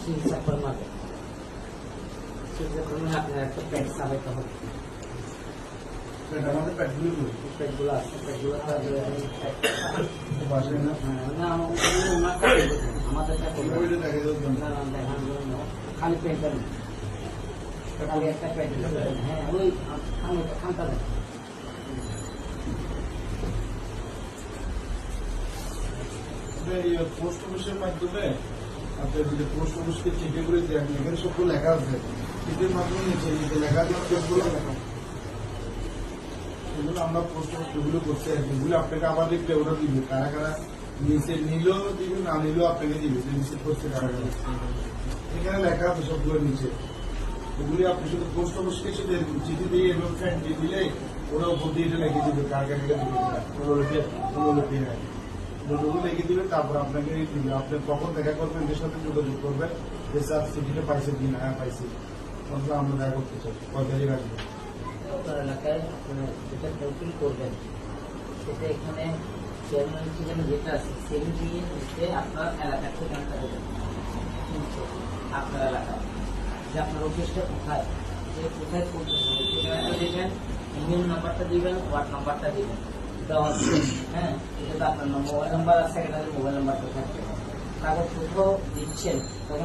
চিকিৎসা কর্মাতে চিকিৎসা কর্মে আপনার একটা পেট সাবাইতে হবে। আমাদের পেটগুলো আছে, পেটগুলো খালি পেটটা নেই, খালি একটা পেট। হ্যাঁ, ওই খানটা নেই। পোস্ট অফিসের মাধ্যমে আপনার যে পোস্ট অফিসকে চিঠি করে দেন, এখানে সবগুলো লেখা আছে। চিঠির মাধ্যমে নিচে লেখা আছে সবগুলো লেখা, এগুলো আমরা পোস্ট অফিস এগুলো করতে আসি। এগুলো আপনাকে আবার দেখলে ওরা দিবে, কারা কারা নিচে নিলেও দিবে, না নিলেও আপনাকে দিবে যে রিসিভ করছে কারা কারা। এখানে লেখা আছে সবগুলো নিচে। এগুলি আপনি শুধু পোস্ট অফিসকে শুধু চিঠি দিয়ে এবং ফ্যান দিয়ে দিলে ওরা উপর দিয়ে এটা লিখে দিবে কার কাছে দিবে, অনুলিপি হয় ওগুলো লিখে দিবে। তারপর আপনাকে দিবে, আপনি কখন দেখা করবেন, এদের সাথে যোগাযোগ করবেন যে স্যার চিঠিটা পাইছে কিনা। হ্যাঁ পাইছি, অথবা আমরা দেখা করতে চাই, কয় তারিখ আসবে। আপনার এলাকায় আপনার যেটা তহবিল করবেন সেটা এখানে চেয়ারম্যান ঠিকানা যেটা আছে সেগুলি দিয়ে হচ্ছে আপনার এলাকার ঠিকানাটা দেবেন। আপনার এলাকায় যে আপনার অফিসটা কোথায়, যে কোথায় করতেছেন ঠিকানাটা দেবেন, ইমেল নাম্বারটা দিবেন, ওয়ার্ড নাম্বারটা দিবেন। দেওয়া আছে, হ্যাঁ, এটা তো আপনার মোবাইল নাম্বার আছে, এটা মোবাইল নাম্বারটা থাকবে। কাগজপত্র দিচ্ছেন